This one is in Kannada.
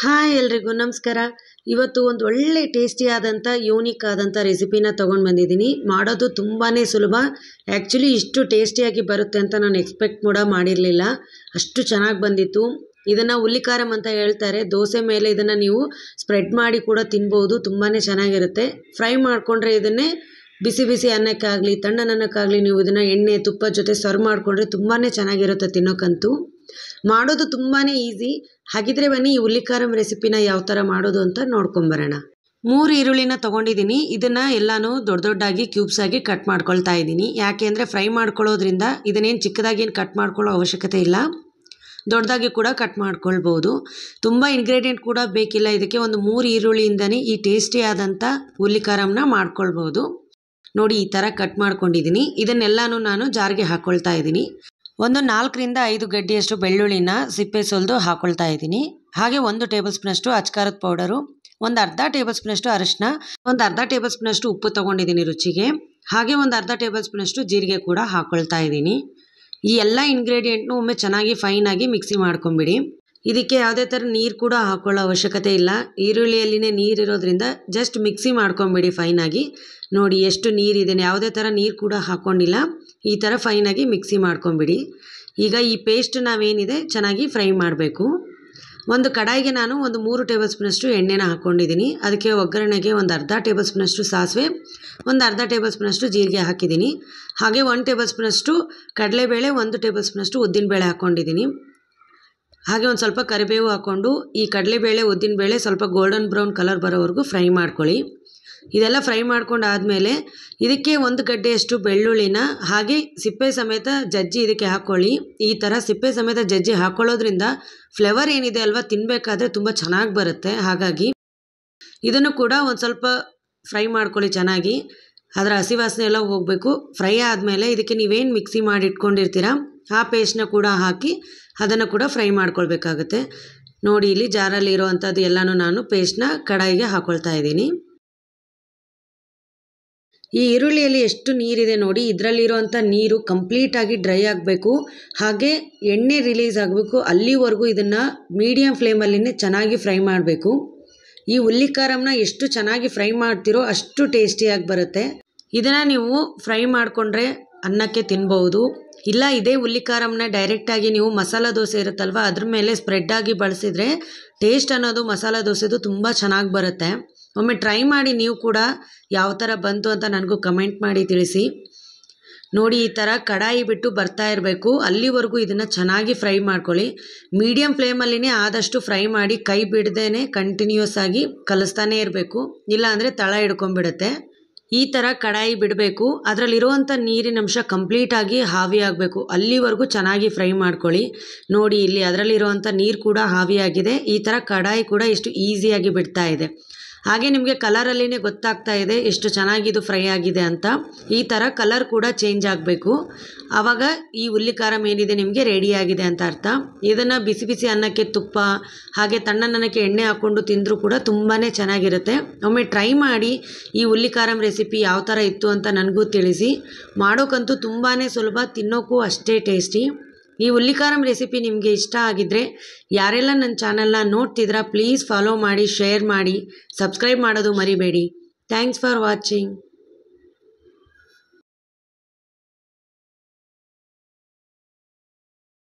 ಹಾಯ್ ಎಲ್ರಿಗೂ ನಮಸ್ಕಾರ. ಇವತ್ತು ಒಂದು ಒಳ್ಳೆ ಟೇಸ್ಟಿ ಆದಂಥ ಯೂನಿಕ್ ಆದಂಥ ರೆಸಿಪಿನ ತೊಗೊಂಡು ಬಂದಿದ್ದೀನಿ. ಮಾಡೋದು ತುಂಬಾ ಸುಲಭ. ಆ್ಯಕ್ಚುಲಿ ಇಷ್ಟು ಟೇಸ್ಟಿಯಾಗಿ ಬರುತ್ತೆ ಅಂತ ನಾನು ಎಕ್ಸ್ಪೆಕ್ಟ್ ಕೂಡ ಮಾಡಿರಲಿಲ್ಲ. ಅಷ್ಟು ಚೆನ್ನಾಗಿ ಬಂದಿತ್ತು. ಇದನ್ನು ಹುಲ್ಲಿಕಾರಂ ಅಂತ ಹೇಳ್ತಾರೆ. ದೋಸೆ ಮೇಲೆ ಇದನ್ನು ನೀವು ಸ್ಪ್ರೆಡ್ ಮಾಡಿ ಕೂಡ ತಿನ್ಬೋದು. ತುಂಬಾ ಚೆನ್ನಾಗಿರುತ್ತೆ. ಫ್ರೈ ಮಾಡಿಕೊಂಡ್ರೆ ಇದನ್ನೇ ಬಿಸಿ ಬಿಸಿ ಅನ್ನಕ್ಕಾಗಲಿ ತಣ್ಣನನ್ನಕ್ಕಾಗಲಿ ನೀವು ಇದನ್ನು ಎಣ್ಣೆ ತುಪ್ಪದ ಜೊತೆ ಸರ್ವ್ ಮಾಡಿಕೊಂಡ್ರೆ ತುಂಬಾ ಚೆನ್ನಾಗಿರುತ್ತೆ ತಿನ್ನೋಕ್ಕಂತೂ. ಮಾಡೋದು ತುಂಬಾ ಈಸಿ. ಹಾಗಿದ್ರೆ ಬನ್ನಿ ಈ ಹುಲ್ಲಿಕಾರಂ ರೆಸಿಪಿನ ಯಾವ ಥರ ಮಾಡೋದು ಅಂತ ನೋಡ್ಕೊಂಬರೋಣ. 3 ಈರುಳ್ಳಿನ ತೊಗೊಂಡಿದ್ದೀನಿ. ಇದನ್ನು ಎಲ್ಲನೂ ದೊಡ್ಡದಾಗಿ ಕ್ಯೂಬ್ಸ್ ಆಗಿ ಕಟ್ ಮಾಡ್ಕೊಳ್ತಾ ಇದ್ದೀನಿ. ಯಾಕೆ ಅಂದರೆ ಫ್ರೈ ಮಾಡ್ಕೊಳ್ಳೋದ್ರಿಂದ ಇದನ್ನೇನು ಚಿಕ್ಕದಾಗಿ ಏನು ಕಟ್ ಮಾಡ್ಕೊಳ್ಳೋ ಅವಶ್ಯಕತೆ ಇಲ್ಲ, ದೊಡ್ಡದಾಗಿ ಕೂಡ ಕಟ್ ಮಾಡ್ಕೊಳ್ಬೋದು. ತುಂಬ ಇಂಗ್ರೀಡಿಯೆಂಟ್ ಕೂಡ ಬೇಕಿಲ್ಲ ಇದಕ್ಕೆ. ಒಂದು 3 ಈರುಳ್ಳಿಯಿಂದನೇ ಈ ಟೇಸ್ಟಿ ಆದಂಥ ಹುಲ್ಲಿಕಾರಂನ ಮಾಡ್ಕೊಳ್ಬೋದು. ನೋಡಿ ಈ ಥರ ಕಟ್ ಮಾಡ್ಕೊಂಡಿದ್ದೀನಿ. ಇದನ್ನೆಲ್ಲನೂ ನಾನು ಜಾರ್ಗೆ ಹಾಕ್ಕೊಳ್ತಾ ಇದ್ದೀನಿ. ಒಂದು 4 ರಿಂದ 5 ಗಡ್ಡೆಯಷ್ಟು ಬೆಳ್ಳುಳ್ಳಿನ ಸಿಪ್ಪೆ ಸುಲಿದು ಹಾಕ್ಕೊಳ್ತಾ ಇದ್ದೀನಿ. ಹಾಗೆ 1 ಟೇಬಲ್ ಸ್ಪೂನಷ್ಟು ಅಚ್ಕಾರದ ಪೌಡರು, ಒಂದು ಅರ್ಧ ಟೇಬಲ್ ಸ್ಪೂನಷ್ಟು ಅರಿಶಿನ, ಒಂದು ಅರ್ಧ ಟೇಬಲ್ ಸ್ಪೂನಷ್ಟು ಉಪ್ಪು ತೊಗೊಂಡಿದ್ದೀನಿ ರುಚಿಗೆ. ಹಾಗೆ ಒಂದು ಅರ್ಧ ಟೇಬಲ್ ಸ್ಪೂನಷ್ಟು ಜೀರಿಗೆ ಕೂಡ ಹಾಕ್ಕೊಳ್ತಾ ಇದ್ದೀನಿ. ಈ ಎಲ್ಲ ಇಂಗ್ರೀಡಿಯೆಂಟ್ನು ಒಮ್ಮೆ ಚೆನ್ನಾಗಿ ಫೈನಾಗಿ ಮಿಕ್ಸಿ ಮಾಡ್ಕೊಂಬಿಡಿ. ಇದಕ್ಕೆ ಯಾವುದೇ ಥರ ನೀರು ಕೂಡ ಹಾಕ್ಕೊಳ್ಳೋ ಅವಶ್ಯಕತೆ ಇಲ್ಲ. ಈರುಳ್ಳಿಯಲ್ಲಿನೇ ನೀರಿರೋದ್ರಿಂದ ಜಸ್ಟ್ ಮಿಕ್ಸಿ ಮಾಡ್ಕೊಂಬಿಡಿ ಫೈನಾಗಿ. ನೋಡಿ ಎಷ್ಟು ನೀರಿದೆ, ಯಾವುದೇ ಥರ ನೀರು ಕೂಡ ಹಾಕ್ಕೊಂಡಿಲ್ಲ. ಈ ಥರ ಫೈನಾಗಿ ಮಿಕ್ಸಿ ಮಾಡ್ಕೊಂಬಿಡಿ. ಈಗ ಈ ಪೇಸ್ಟ್ ನಾವೇನಿದೆ ಚೆನ್ನಾಗಿ ಫ್ರೈ ಮಾಡಬೇಕು. ಒಂದು ಕಡಾಯಿಗೆ ನಾನು ಒಂದು 3 ಟೇಬಲ್ ಸ್ಪೂನಷ್ಟು ಎಣ್ಣೆನ ಹಾಕ್ಕೊಂಡಿದ್ದೀನಿ. ಅದಕ್ಕೆ ಒಗ್ಗರಣೆಗೆ ಒಂದು ಅರ್ಧ ಟೇಬಲ್ ಸ್ಪೂನಷ್ಟು ಸಾಸಿವೆ, ಒಂದು ಅರ್ಧ ಟೇಬಲ್ ಸ್ಪೂನಷ್ಟು ಜೀರಿಗೆ ಹಾಕಿದ್ದೀನಿ. ಹಾಗೆ 1 ಟೇಬಲ್ ಸ್ಪೂನಷ್ಟು ಕಡಲೆಬೇಳೆ, 1 ಟೇಬಲ್ ಸ್ಪೂನಷ್ಟು ಉದ್ದಿನಬೇಳೆ ಹಾಕ್ಕೊಂಡಿದ್ದೀನಿ. ಹಾಗೆ ಒಂದು ಸ್ವಲ್ಪ ಕರಿಬೇವು ಹಾಕ್ಕೊಂಡು ಈ ಕಡಲೆಬೇಳೆ ಉದ್ದಿನಬೇಳೆ ಸ್ವಲ್ಪ ಗೋಲ್ಡನ್ ಬ್ರೌನ್ ಕಲರ್ ಬರೋವರೆಗೂ ಫ್ರೈ ಮಾಡ್ಕೊಳ್ಳಿ. ಇದೆಲ್ಲ ಫ್ರೈ ಮಾಡ್ಕೊಂಡಾದಮೇಲೆ ಇದಕ್ಕೆ 1 ಗಡ್ಡೆಯಷ್ಟು ಬೆಳ್ಳುಳ್ಳಿನ ಹಾಗೆ ಸಿಪ್ಪೆ ಸಮೇತ ಜಜ್ಜಿ ಇದಕ್ಕೆ ಹಾಕ್ಕೊಳ್ಳಿ. ಈ ಥರ ಸಿಪ್ಪೆ ಸಮೇತ ಜಜ್ಜಿ ಹಾಕ್ಕೊಳ್ಳೋದ್ರಿಂದ ಫ್ಲೇವರ್ ಏನಿದೆ ಅಲ್ವಾ ತಿನ್ನಬೇಕಾದ್ರೆ ತುಂಬ ಚೆನ್ನಾಗಿ ಬರುತ್ತೆ. ಹಾಗಾಗಿ ಇದನ್ನು ಕೂಡ ಒಂದು ಸ್ವಲ್ಪ ಫ್ರೈ ಮಾಡ್ಕೊಳ್ಳಿ ಚೆನ್ನಾಗಿ. ಅದರ ಹಸಿ ವಾಸನೆ ಎಲ್ಲ ಹೋಗಬೇಕು. ಫ್ರೈ ಆದಮೇಲೆ ಇದಕ್ಕೆ ನೀವೇನು ಮಿಕ್ಸಿ ಮಾಡಿ ಇಟ್ಕೊಂಡಿರ್ತೀರ ಆ ಪೇಸ್ಟ್ನ ಕೂಡ ಹಾಕಿ ಅದನ್ನು ಕೂಡ ಫ್ರೈ ಮಾಡ್ಕೊಳ್ಬೇಕಾಗುತ್ತೆ. ನೋಡಿ ಇಲ್ಲಿ ಜಾರಲ್ಲಿ ಇರೋವಂಥದ್ದು ಎಲ್ಲನೂ ನಾನು ಪೇಸ್ಟ್ನ ಕಡಾಯಿಗೆ ಹಾಕ್ಕೊಳ್ತಾ ಇದ್ದೀನಿ. ಈ ಈರುಳ್ಳಿಯಲ್ಲಿ ಎಷ್ಟು ನೀರಿದೆ ನೋಡಿ, ಇದರಲ್ಲಿರೋವಂಥ ನೀರು ಕಂಪ್ಲೀಟಾಗಿ ಡ್ರೈ ಆಗಬೇಕು. ಹಾಗೆ ಎಣ್ಣೆ ರಿಲೀಸ್ ಆಗಬೇಕು. ಅಲ್ಲಿವರೆಗೂ ಇದನ್ನು ಮೀಡಿಯಮ್ ಫ್ಲೇಮಲ್ಲಿನೇ ಚೆನ್ನಾಗಿ ಫ್ರೈ ಮಾಡಬೇಕು. ಈ ಹುಲ್ಲಿಕಾರಂನ ಎಷ್ಟು ಚೆನ್ನಾಗಿ ಫ್ರೈ ಮಾಡ್ತೀರೋ ಅಷ್ಟು ಟೇಸ್ಟಿಯಾಗಿ ಬರುತ್ತೆ. ಇದನ್ನು ನೀವು ಫ್ರೈ ಮಾಡಿಕೊಂಡ್ರೆ ಅನ್ನಕ್ಕೆ ತಿನ್ಬೋದು. ಇಲ್ಲ ಇದೇ ಹುಲ್ಲಿಕಾರಂನ ಡೈರೆಕ್ಟಾಗಿ ನೀವು ಮಸಾಲ ದೋಸೆ ಇರುತ್ತಲ್ವ ಅದ್ರ ಮೇಲೆ ಸ್ಪ್ರೆಡ್ಡಾಗಿ ಬಳಸಿದರೆ ಟೇಸ್ಟ್ ಅನ್ನೋದು ಮಸಾಲ ದೋಸೆದು ತುಂಬ ಚೆನ್ನಾಗಿ ಬರುತ್ತೆ. ಒಮ್ಮೆ ಟ್ರೈ ಮಾಡಿ ನೀವು ಕೂಡ ಯಾವ ಥರ ಬಂತು ಅಂತ ನನಗೂ ಕಮೆಂಟ್ ಮಾಡಿ ತಿಳಿಸಿ. ನೋಡಿ ಈ ಥರ ಕಡಾಯಿ ಬಿಟ್ಟು ಬರ್ತಾ ಇರಬೇಕು. ಅಲ್ಲಿವರೆಗೂ ಇದನ್ನು ಚೆನ್ನಾಗಿ ಫ್ರೈ ಮಾಡ್ಕೊಳ್ಳಿ. ಮೀಡಿಯಮ್ ಫ್ಲೇಮಲ್ಲಿನೇ ಆದಷ್ಟು ಫ್ರೈ ಮಾಡಿ, ಕೈ ಬಿಡದೇನೆ ಕಂಟಿನ್ಯೂಸ್ ಆಗಿ ಕಲಿಸ್ತಾನೇ ಇರಬೇಕು. ಇಲ್ಲಾಂದರೆ ತಳ ಹಿಡ್ಕೊಂಡ್ಬಿಡುತ್ತೆ. ಈ ಥರ ಕಡಾಯಿ ಬಿಡಬೇಕು. ಅದರಲ್ಲಿರುವಂಥ ನೀರಿನ ಅಂಶ ಕಂಪ್ಲೀಟಾಗಿ ಹಾವಿ ಆಗಬೇಕು. ಅಲ್ಲಿವರೆಗೂ ಚೆನ್ನಾಗಿ ಫ್ರೈ ಮಾಡ್ಕೊಳ್ಳಿ. ನೋಡಿ ಇಲ್ಲಿ ಅದರಲ್ಲಿರುವಂಥ ನೀರು ಕೂಡ ಹಾವಿಯಾಗಿದೆ. ಈ ಥರ ಕಡಾಯಿ ಕೂಡ ಎಷ್ಟು ಈಸಿಯಾಗಿ ಬಿಡ್ತಾ ಇದೆ. ಹಾಗೆ ನಿಮಗೆ ಕಲರಲ್ಲಿನೇ ಗೊತ್ತಾಗ್ತಾ ಇದೆ ಎಷ್ಟು ಚೆನ್ನಾಗಿದು ಫ್ರೈ ಆಗಿದೆ ಅಂತ. ಈ ಥರ ಕಲರ್ ಕೂಡ ಚೇಂಜ್ ಆಗಬೇಕು. ಆವಾಗ ಈ ಹುಲ್ಲಿಕಾರಂ ಏನಿದೆ ನಿಮಗೆ ರೆಡಿಯಾಗಿದೆ ಅಂತ ಅರ್ಥ. ಇದನ್ನು ಬಿಸಿ ಬಿಸಿ ಅನ್ನಕ್ಕೆ ತುಪ್ಪ ಹಾಗೆ ತಣ್ಣನ್ನಕ್ಕೆ ಎಣ್ಣೆ ಹಾಕ್ಕೊಂಡು ತಿಂದರೂ ಕೂಡ ತುಂಬಾ ಚೆನ್ನಾಗಿರುತ್ತೆ. ಒಮ್ಮೆ ಟ್ರೈ ಮಾಡಿ ಈ ಹುಲ್ಲಿಕಾರಂ ರೆಸಿಪಿ ಯಾವ ಥರ ಇತ್ತು ಅಂತ ನನಗೂ ತಿಳಿಸಿ. ಮಾಡೋಕ್ಕಂತೂ ತುಂಬಾ ಸುಲಭ, ತಿನ್ನೋಕ್ಕೂ ಅಷ್ಟೇ ಟೇಸ್ಟಿ. ಈ ಹುಲ್ಲಿಕಾರಂ ರೆಸಿಪಿ ನಿಮಗೆ ಇಷ್ಟ ಆಗಿದ್ದರೆ ಯಾರೆಲ್ಲ ನನ್ನ ಚಾನಲ್ನ ನೋಡ್ತಿದ್ದೀರಾ ಪ್ಲೀಸ್ ಫಾಲೋ ಮಾಡಿ, ಶೇರ್ ಮಾಡಿ, ಸಬ್ಸ್ಕ್ರೈಬ್ ಮಾಡೋದು ಮರಿಬೇಡಿ. Thanks for watching.